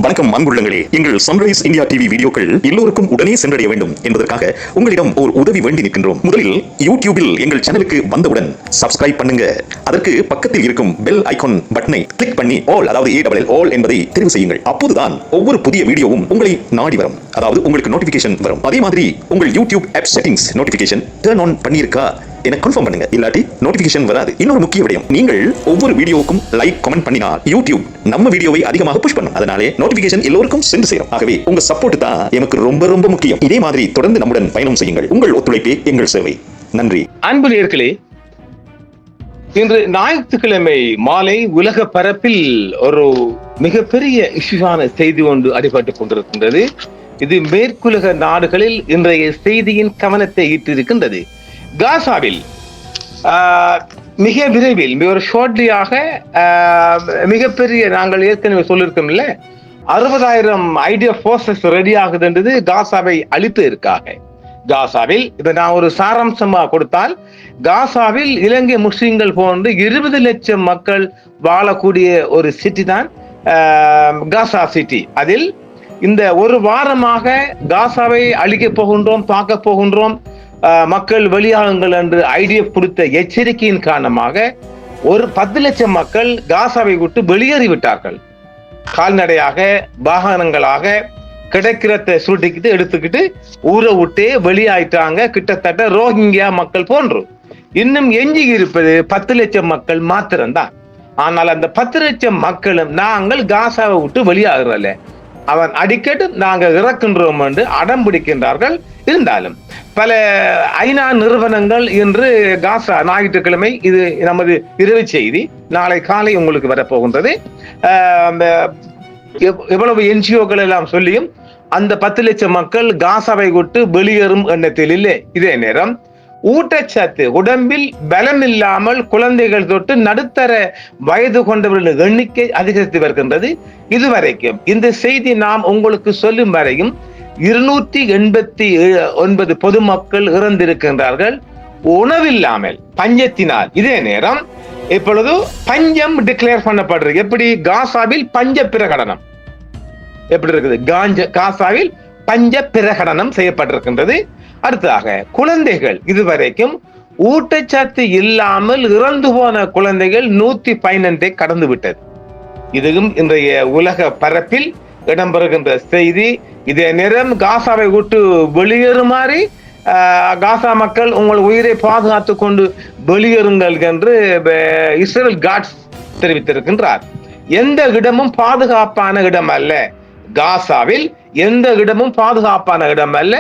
வணக்கம் அன்புள்ளங்களே, எங்கள் சன்ரைஸ் இந்தியா டிவி வீடியோக்கள் எல்லோருக்கும் உடனே சென்றடைய வேண்டும் என்பதற்காக உங்களிடம் ஒரு உதவி வேண்டி நிற்கின்றோம். முதலில் யூடியூபில் எங்கள் சேனலுக்கு வந்தவுடன் சப்ஸ்கிரைப் பண்ணுங்க. அதற்கு பக்கத்தில் இருக்கும் பெல் ஐகான் பட்டனை கிளிக் பண்ணி ஆல், அதாவது ALL என்பதை தெரிவு செய்யுங்கள். அப்போதுதான் ஒவ்வொரு புதிய வீடியோவும் உங்களை நாடி வரும், அதாவது உங்களுக்கு நோட்டிபிகேஷன் வரும். அதே மாதிரி உங்கள் YouTube app settings notification turn on பண்ணியிருக்கா என கன்ஃபார்ம் பண்ணுங்க, இல்லாட்டி நோட்டிபிகேஷன் வராது. இன்னொரு முக்கிய விடயம், நீங்கள் ஒவ்வொரு வீடியோவுக்கும் லைக் கமெண்ட் பண்ணினால் யூடியூப் நம்ம வீடியோவை அதிகமாக புஷ் பண்ணும். அதனாலே நோட்டிபிகேஷன் எல்லோருக்கும் சென்று சேரும். ஆகவே உங்க சப்போர்ட் தான் எனக்கு ரொம்ப ரொம்ப முக்கியம். இதே மாதிரி தொடர்ந்து நம்முடன் பயணம் செய்யுங்கள். உங்கள் ஒத்துழைப்பே எங்கள் சேவை. நன்றி. அன்பு நேயர்களே, இன்று ஞாயிற்றுக்கிழமை மாலை உலக பரப்பில் ஒரு மிகப்பெரிய இஷ்யூவான செய்தி ஒன்று அடிபட்டுக் கொண்டிருக்கின்றது. இது மேற்குலக நாடுகளில் இன்றைய செய்தியின் கவனத்தை ஈர்த்திருக்கின்றது. காசாவில் மிக விரைவில் ஒரு ஷார்ட்லியாக மிகப்பெரிய, நாங்கள் ஏற்கனவே சொல்லியிருக்கோம் இல்ல, 60,000 IDF போர்சஸ் ரெடி ஆகுதுன்றது காசாவை அழிப்பதற்காக. காசாவில் இதை நான் ஒரு சாராம்சமா கொடுத்தால், காசாவில் இலங்கை முஸ்லிம்கள் போன்று 20 லட்சம் மக்கள் வாழக்கூடிய ஒரு சிட்டி தான் காசா சிட்டி. அதில் இந்த ஒரு வாரமாக காசாவை அழிக்கப் போகின்றோம், தாக்கப் போகின்றோம், மக்கள் வெளியாகுங்கள் என்று IDF கொடுத்த எச்சரிக்கையின் காரணமாக ஒரு 10 லட்சம் மக்கள் காசாவை விட்டு வெளியேறிவிட்டார்கள். கால்நடையாக, வாகனங்களாக கிடைக்கிறத சுருட்டிக்கிட்டு எடுத்துக்கிட்டு ஊரை விட்டே வெளியாயிட்டாங்க. கிட்டத்தட்ட ரோஹிங்கியா மக்கள் போன்று. இன்னும் எஞ்சி இருப்பது 10 லட்சம் மக்கள் மாத்திரம்தான். ஆனால் அந்த 10 லட்சம் மக்களும் நாங்கள் காசாவை விட்டு வெளியாகிறல்ல, அவன் அடிக்கடி நாங்கள் இறக்கின்றோம் என்று அடம் பிடிக்கின்றார்கள். இருந்தாலும் பல ஐநா நிறுவனங்கள் இன்று காசா ஞாயிற்றுக்கிழமை, இது நமது இரவு செய்தி, நாளை காலை உங்களுக்கு வரப்போகின்றது, எவ்வளவு NGOக்கள் எல்லாம் சொல்லியும் அந்த 10 லட்சம் மக்கள் காசாவை விட்டு வெளியேறும் எண்ணத்தில் இல்லை. இதே நேரம் ஊட்டச்சத்து, உடம்பில் பலம் இல்லாமல் குழந்தைகள் தொட்டு நடுத்தர வயது கொண்டவர்களின் எண்ணிக்கை அதிகரித்து வருகின்றது. இதுவரைக்கும் இந்த செய்தி நாம் உங்களுக்கு சொல்லும் வரையும் 289 பொதுமக்கள் இறந்திருக்கின்றார்கள் உணவில்லாமல், பஞ்சத்தினால். இதே நேரம் இப்பொழுது பஞ்சம் டிக்ளேர் பண்ணப்படுறது. எப்படி? காசாவில் பஞ்ச பிரகடனம் எப்படி இருக்குது? காசாவில் பஞ்ச பிரகடனம் செய்யப்பட்டிருக்கின்றது. அடுத்ததாக குழந்தைகள், இதுவரைக்கும் ஊட்டச்சத்து இல்லாமல் இறந்து போன குழந்தைகள் 112 கடந்து விட்டது. இதுவும் இன்றைய உலக பரப்பில் இடம்பெறுகின்ற செய்தி. இதே நேரம் காசாவை விட்டு வெளியேறுமாறு காசா மக்கள் உங்கள் உயிரை பாதுகாத்து கொண்டு வெளியேறுங்கள் என்று இஸ்ரேல் காட்ஸ் தெரிவித்திருக்கின்றார். எந்த இடமும் பாதுகாப்பான இடம் அல்ல. காசாவில் எந்த இடமும் பாதுகாப்பான இடம் அல்ல.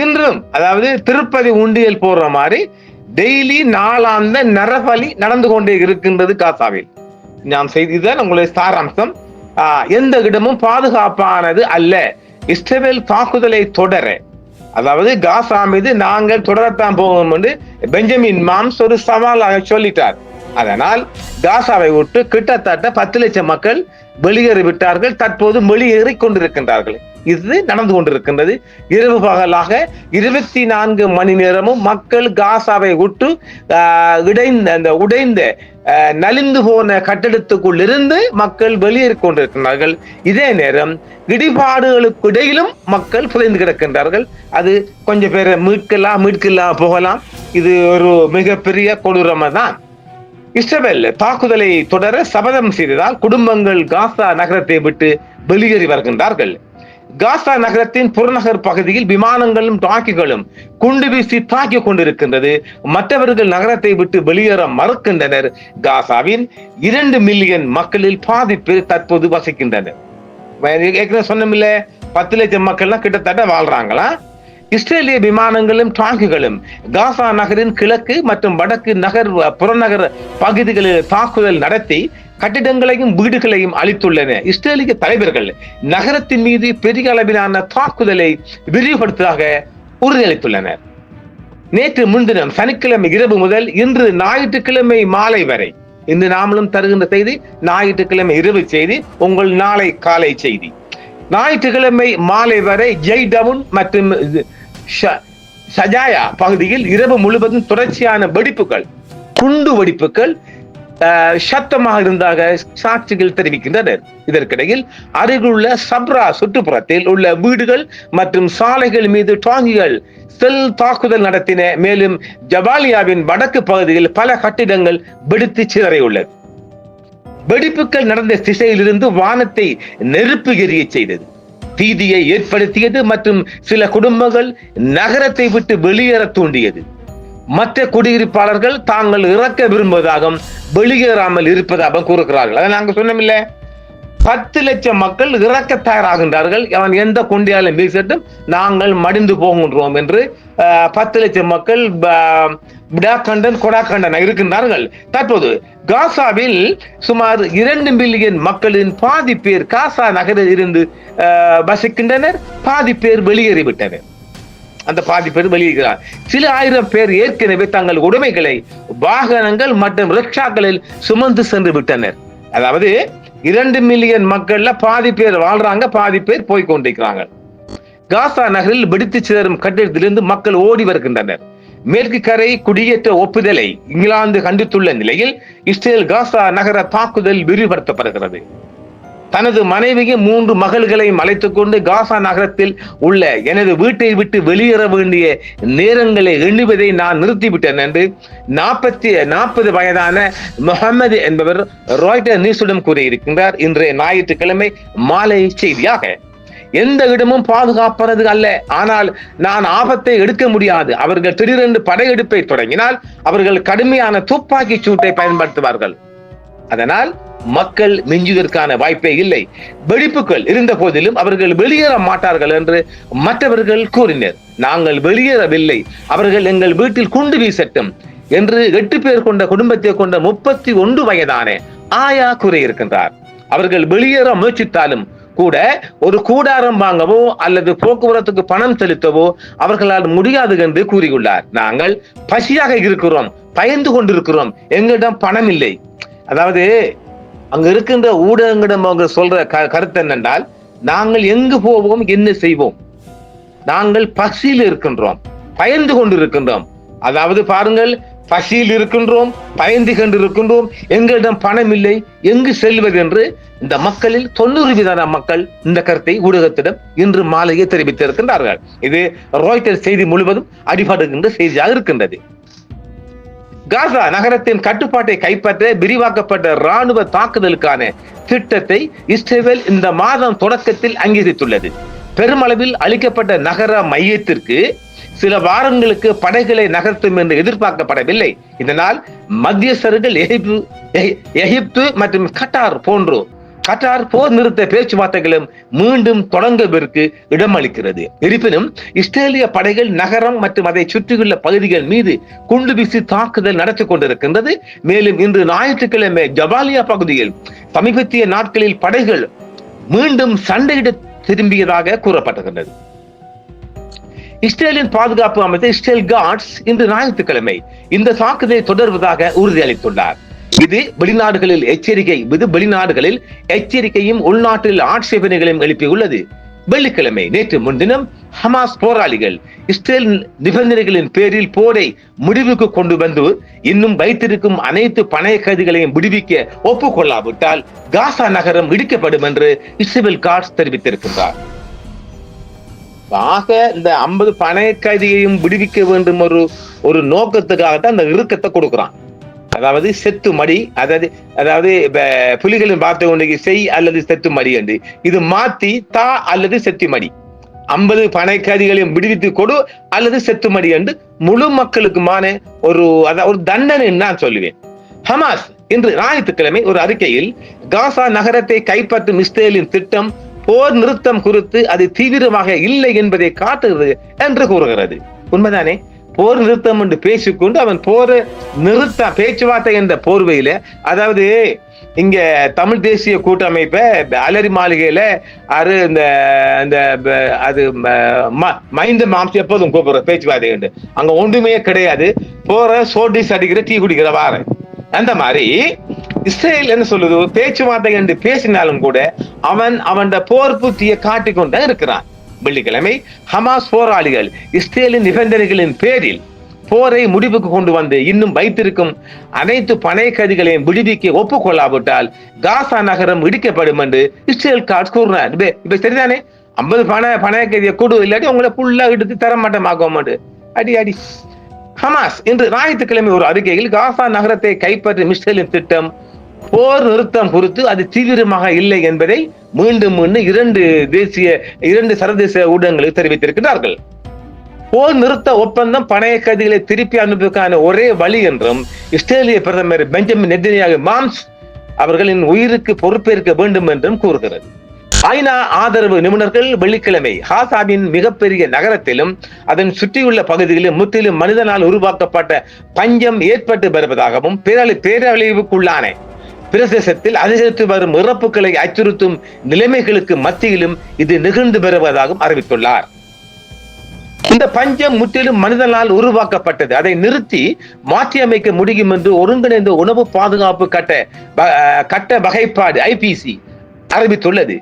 இன்றும், அதாவது திருப்பதி உண்டியல் போடுற மாதிரி டெய்லி நாளாந்த நரபலி நடந்து கொண்டே இருக்கின்றது காசாவில். நான் செய்திதான் உங்களுடைய சாராம்சம். எந்த இடமும் பாதுகாப்பானது அல்ல. இஸ்ரேல் தாக்குதலை தொடர, அதாவது காசா மீது நாங்கள் தொடரத்தான் போவோம் என்று பெஞ்சமின் மாம்ஸ் ஒரு சவாலாக சொல்லிட்டார். அதனால் காசாவை விட்டு கிட்டத்தட்ட 10 லட்சம் மக்கள் வெளியேறிவிட்டார்கள். தற்போது வெளியேறி கொண்டிருக்கின்றார்கள். இது நடந்து கொண்டிருக்கின்றது. இரவு பகலாக 24 மணி நேரமும் மக்கள் காசாவை விட்டு உடைந்த நலிந்து போன கட்டடத்துக்குள் இருந்து மக்கள் வெளியேறி கொண்டிருக்கிறார்கள். இதே நேரம் இடிபாடுகளுக்கு இடையிலும் மக்கள் புதைந்து கிடக்கின்றார்கள். அது கொஞ்சம் பேரை மீட்கலாம் போகலாம். இது ஒரு மிகப்பெரிய கொடூரமா தான். இஸ்ரேல் தாக்குதலை தொடர சபதம் செய்ததால் குடும்பங்கள் காசா நகரத்தை விட்டு வெளியேறி வருகின்றார்கள். காசா நகரத்தின் புறநகர் பகுதியில் விமானங்களும் டாக்கிகளும் குண்டு வீசி தாக்கிக் கொண்டிருக்கின்றது. மற்றவர்கள் நகரத்தை விட்டு வெளியேற மறுக்கின்றனர். காசாவின் 2 மில்லியன் மக்களில் பாதி பேர் தற்போது வசிக்கின்றனர். ஏற்கனவே சொன்னமில்ல, 10 லட்சம் மக்கள்லாம் கிட்டத்தட்ட வாழ்றாங்களா. இஸ்ரேலிய விமானங்களும் டாங்கிகளும் காசா நகரின் கிழக்கு மற்றும் வடக்கு புறநகர் பகுதிகளில் தாக்குதல் நடத்தி கட்டிடங்களையும் வீடுகளையும் அளித்துள்ளன. இஸ்ரேலிய தலைவர்கள் நகரத்தின் மீது பெரிய அளவிலான தாக்குதலை விரிவுபடுத்துவதாக உறுதியளித்துள்ளனர். நேற்று முன்தினம் சனிக்கிழமை இரவு முதல் இன்று ஞாயிற்றுக்கிழமை மாலை வரை, இன்று நாமளும் தருகின்ற செய்தி ஞாயிற்றுக்கிழமை இரவு செய்தி, உங்கள் நாளை காலை செய்தி. ஞாயிற்றுக்கிழமை மாலை வரை ஜெய்டவுன் மற்றும் ஷஜாயா பகுதியில் இரவு முழுவதும் தொடர்ச்சியான வெடிப்புகள், குண்டு வெடிப்புகள் சத்தமாக இருந்ததாக சாட்சிகள் தெரிவிக்கின்றனர். இதற்கிடையில் அருகிலுள்ள சப்ரா சுற்றுப்புறத்தில் உள்ள வீடுகள் மற்றும் சாலைகள் மீது டாங்கிகள் செல் தாக்குதல் நடத்தின. மேலும் ஜபாலியாவின் வடக்கு பகுதியில் பல கட்டிடங்கள் வெடித்து சிதறியுள்ளது. வெடிப்புகள் நடந்த திசையிலிருந்து வானத்தை நெருப்பு எரிய செய்தது, பீதியை ஏற்படுத்தியது மற்றும் சில குடும்பங்கள் நகரத்தை விட்டு வெளியேற தூண்டியது. மற்ற குடியிருப்பாளர்கள் தாங்கள் இறக்க விரும்புவதாகவும் வெளியேறாமல் இருப்பதாகவும் கூறுகிறார்கள். அதை நாங்கள் சொன்னோமில்ல, 10 லட்சம் மக்கள் இறக்க தயாராகின்றார்கள். அவன் எந்த குண்டியாலும் வீசட்டும், நாங்கள் மடிந்து போகின்றோம் என்று 10 லட்சம் மக்கள் கொடாக்கண்டன் இருக்கின்றார்கள். தற்போது காசாவில் சுமார் 2 மில்லியன் மக்களின் பாதி பேர் காசா நகரில் இருந்து வசிக்கின்றனர். பாதி பேர் வெளியேறிவிட்டனர். அந்த பாதி பேர் வெளியேறார். சில ஆயிரம் பேர் ஏற்கனவே தங்கள் உடைமைகளை வாகனங்கள் மற்றும் ரிக்ஷாக்களில் சுமந்து சென்று விட்டனர். அதாவது 2 மில்லியன் மக்கள்ல பாதி பேர் வாழ்றாங்க, பாதி பேர் போய் கொண்டிருக்கிறாங்க. காசா நகரில் வெடித்து சிதறும் கட்டிடத்திலிருந்து மக்கள் ஓடி வருகின்றனர். மேற்கு கரை குடியேற்ற ஒப்புதலை இங்கிலாந்து கண்டித்துள்ள நிலையில் இஸ்ரேல் காசா நகர தாக்குதல் விரிவுபடுத்தப்படுகிறது. தனது மனைவியும் 3 மகள்களையும் அழைத்துக் கொண்டு காசா நகரத்தில் உள்ள எனது வீட்டை விட்டு வெளியேற வேண்டிய நேரங்களை எண்ணுவதை நான் நிறுத்திவிட்டேன் என்று 40 வயதான முகமது என்பவர் ராய்ட்டர் நியூஸிடம் கூறியிருக்கின்றார். இன்றைய ஞாயிற்றுக்கிழமை மாலை செய்தியாக, எந்த இடமும் பாதுகாப்பது அல்ல, ஆனால் நான் ஆபத்தை எடுக்க முடியாது. அவர்கள் திடீரென்று படையெடுப்பை தொடங்கினால் அவர்கள் கடுமையான துப்பாக்கி சூட்டை பயன்படுத்துவார்கள். அதனால் மக்கள் மிஞ்சுவதற்கான வாய்ப்பே இல்லை. வெடிப்புகள் இருந்த போதிலும் அவர்கள் வெளியேற மாட்டார்கள் என்று மற்றவர்கள் கூறினர். நாங்கள் வெளியேறவில்லை, அவர்கள் எங்கள் வீட்டில் குண்டு வீசட்டும் என்று 8 பேர் கொண்ட குடும்பத்தை கொண்ட 31 வயதான ஆயா கூறியிருக்கின்றார். அவர்கள் வெளியேற முயற்சித்தாலும் கூட ஒரு கூடாரம் வாங்கவோ அல்லது போக்குவரத்துக்கு பணம் செலுத்தவோ அவர்களால் முடியாது என்று கூறியுள்ளார். நாங்கள் பசியாக இருக்கிறோம், பயந்து கொண்டிருக்கிறோம், எங்களிடம் பணம் இல்லை. அதாவது அங்க இருக்கின்ற ஊடகங்களிடம் அவங்க சொல்ற கருத்து என்னென்றால், நாங்கள் எங்கு போவோம், என்ன செய்வோம், நாங்கள் பசியில் இருக்கின்றோம், பயந்து கொண்டிருக்கின்றோம். அதாவது பாருங்கள், பசியில் இருக்கின்றோம், பயந்து கொண்டிருக்கின்றோம், எங்களிடம் பணம் இல்லை, எங்கு செல்வது என்று இந்த மக்களில் 90% மக்கள் இந்த கருத்தை ஊடகத்திடம் இன்று மாலையே தெரிவித்திருக்கின்றார்கள். இது ராய்ட்டர் செய்தி முழுவதும் அடிபடுகின்ற செய்தியாக இருக்கின்றது. காசா நகரத்தின் கட்டுப்பாட்டை கைப்பற்ற விரிவாக்கப்பட்ட ராணுவ தாக்குதலுக்கான திட்டத்தை இஸ்ரேல் இந்த மாதம் தொடக்கத்தில் அங்கீகரித்துள்ளது. பெருமளவில் அளிக்கப்பட்ட நகர மையத்திற்கு சில வாரங்களுக்கு படைகளை நகர்த்தும் என்று எதிர்பார்க்கப்படவில்லை. இதனால் மத்தியஸ்தர்கள் எகிப்து மற்றும் கட்டார் போர் நிறுத்த பேச்சுவார்த்தைகளும் மீண்டும் தொடங்குவதற்கு இடமளிக்கிறது. இருப்பினும் இஸ்ரேலிய படைகள் நகரம் மற்றும் அதை சுற்றியுள்ள பகுதிகள் மீது குண்டு வீசி தாக்குதல் நடத்தி கொண்டிருக்கின்றது. மேலும் இன்று ஞாயிற்றுக்கிழமை ஜபாலியா பகுதியில் சமீபத்திய நாட்களில் படைகள் மீண்டும் சண்டையிட திரும்பியதாக கூறப்பட்டிருக்கிறது. இஸ்ரேலின் பாதுகாப்பு அமைச்சர் இஸ்ரேல் காட்ஸ் இன்று ஞாயிற்றுக்கிழமை இந்த தாக்குதலை தொடர்வதாக உறுதியளித்துள்ளார். இது வெளிநாடுகளில் எச்சரிக்கையும் உள்நாட்டில் ஆட்சேபனைகளையும் எழுப்பியுள்ளது. வெள்ளிக்கிழமை நேற்று முன்தினம் ஹமாஸ் போராளிகள் இஸ்ரேல் நிபந்தனைகளின் பேரில் போரை முடிவுக்கு கொண்டு வந்து இன்னும் வைத்திருக்கும் அனைத்து பணைய கைதிகளையும் விடுவிக்க ஒப்புக்கொள்ளாவிட்டால் காசா நகரம் இடிக்கப்படும் என்று இஸ்ரேல் காட்ஸ் தெரிவித்திருக்கின்றார். ஆக இந்த 50 பணைய கைதியையும் விடுவிக்க வேண்டும் ஒரு நோக்கத்துக்காகத்தான் இந்த இறுக்கத்தை கொடுக்கிறான். அதாவது செத்து மடி, அதாவது புலிகளின் வார்த்தை ஒன்றைக்கு செய் அல்லது செத்து மடி என்று இது மாத்தி தா அல்லது செத்து மடி, 50 பணை கைதிகளையும் விடுவித்து கொடு அல்லது செத்து மடி என்று முழு மக்களுக்குமான ஒரு தண்டனை நான் சொல்லுவேன். ஹமாஸ் இன்று ஞாயிற்றுக்கிழமை ஒரு அறிக்கையில் காசா நகரத்தை கைப்பற்றும் இஸ்ரேலின் திட்டம் போர் நிறுத்தம் குறித்து அது தீவிரமாக இல்லை என்பதை காட்டுகிறது என்று கூறுகிறது. உண்மைதானே? போர் நிறுத்தம் என்று பேசிக்கொண்டு அவன் போரை நிறுத்த பேச்சுவார்த்தை என்ற போர்வையில, அதாவது இங்க தமிழ் தேசிய கூட்டமைப்பை அலரி மாளிகையில மைந்த மாம்சி எப்போதும் கூப்பிடுற பேச்சுவார்த்தை உண்டு, அங்க ஒன்றுமே கிடையாது, போற சோடிஸ் அடிக்கிற டீ குடிக்கிற வார அந்த மாதிரி இஸ்ரேல் என்ன சொல்லுது, பேச்சுவார்த்தை என்று பேசினாலும் கூட அவன் போர் புத்தியை காட்டிக்கொண்டே இருக்கிறான். வெள்ளிக்கிழமை ஹமாஸ் போராளிகள் இஸ்ரேலின் நிபந்தனைகளின் பேரில் போரை முடிவுக்கு கொண்டு வந்து இன்னும் வைத்திருக்கும் அனைத்து பணைய கைதிகளையும் விடுவிக்க ஒப்புக்கொள்ளாவிட்டால் காசா நகரம் இடிக்கப்படும் என்று இஸ்ரேல் காட்ஸ் கூறினார். இப்ப சரிதானே, 50 பணைய கைதியை கொடு, இல்லாட்டி உங்களை புல்லா எடுத்து தரமாட்டமாக்கும். அடி அடி. ஹமாஸ் இன்று ஞாயிற்றுக்கிழமை ஒரு அறிக்கையில் காசா நகரத்தை கைப்பற்றும் இஸ்ரேலின் திட்டம் போர் நிறுத்தம் குறித்து அது தீவிரமாக இல்லை என்பதை மீண்டும் இரண்டு சர்வதேச ஊடகங்களுக்கு தெரிவித்திருக்கிறார்கள். போர் நிறுத்த ஒப்பந்தம் பணைய கைதிகளை திருப்பி அனுப்புவதற்கான ஒரே வழி என்றும் இஸ்ரேலிய பிரதமர் பெஞ்சமின் நெத்தன்யாகு அவர்களின் உயிருக்கு பொறுப்பேற்க வேண்டும் என்றும் கூறுகிறது. ஐநா ஆதரவு நிபுணர்கள் வெள்ளிக்கிழமை காசாவின் மிகப்பெரிய நகரத்திலும் அதன் சுற்றியுள்ள பகுதிகளிலும் முற்றிலும் மனிதனால் உருவாக்கப்பட்ட பஞ்சம் ஏற்பட்டு வருவதாகவும் பேரழிவுக்குள்ளான பிரதேசத்தில் அதிகரித்து வரும் இறப்புகளை அச்சுறுத்தும் நிலைமைகளுக்கு மத்தியிலும் இது நிகழ்ந்து வருவதாகவும் அறிவித்துள்ளார். இந்த பஞ்சம் முற்றிலும் மனிதனால் உருவாக்கப்பட்டது, அதை நிறுத்தி மாற்றியமைக்க முடியும் என்று ஒருங்கிணைந்த உணவு பாதுகாப்பு கட்ட வகைப்பாடு IPC அறிவித்துள்ளது.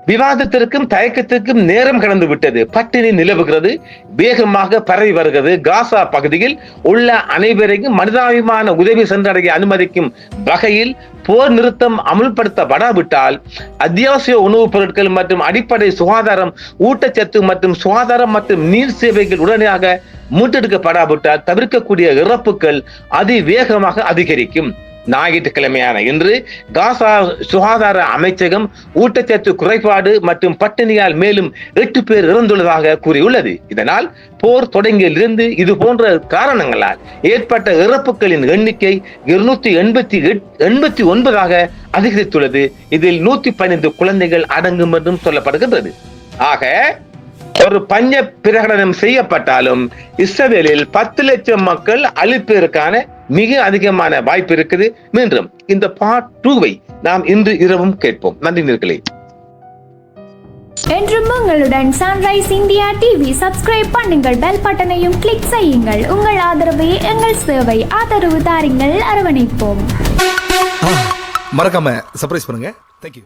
விவாதத்திற்கும் தயக்கத்திற்கும் நேரம் கடந்து விட்டது. பட்டினி நிலவுகிறது, வேகமாக பரவி வருகிறது. காசா பகுதியில் உள்ள அனைவரையும் மனிதாபிமான உதவி சென்றடைய அனுமதிக்கும் வகையில் போர் நிறுத்தம் அமுல்படுத்தப்படாவிட்டால் அத்தியாவசிய உணவுப் பொருட்கள் மற்றும் அடிப்படை சுகாதாரம், ஊட்டச்சத்து மற்றும் சுகாதாரம் மற்றும் நீர் சேவைகள் உடனடியாக மீட்டெடுக்கப்படாவிட்டால் தவிர்க்கக்கூடிய இறப்புகள் அதிவேகமாக அதிகரிக்கும். ஞாயிற்றுக்கிழமையான இன்று காசா சுகாதார அமைச்சகம் ஊட்டச்சத்து குறைபாடு மற்றும் பட்டினியால் மேலும் 8 பேர் இறந்துள்ளதாக கூறியுள்ளது. இதனால் போர் தொடங்கியிலிருந்து இது போன்ற காரணங்களால் ஏற்பட்ட இறப்புகளின் எண்ணிக்கை 289 அதிகரித்துள்ளது. இதில் 112 குழந்தைகள் அடங்கும் என்றும் சொல்லப்படுகின்றது. ஆக ஒரு பஞ்ச பிரகடனம் செய்யப்பட்டாலும் இஸ்ரேலில் 10 லட்சம் மக்கள் அழிப்பதற்கான மிக அதிகமான வாய்ப்பு இருக்குது. மீண்டும் இந்த பார்ட் 2 நாம் இன்று இரவும் கேட்போம். நன்றி நேயர்களே. என்றும் உங்களுடன் சன்ரைஸ் இந்தியா டிவி சப்ஸ்கிரைப் பண்ணுங்கள், பெல் பட்டனையும் கிளிக் செய்யுங்கள். உங்கள் ஆதரவே எங்கள் சேவை. ஆதரவு தாருங்கள், அரவணைப்போம். மறக்காம சர்ப்ரைஸ் பண்ணுங்க. தேங்க்யூ.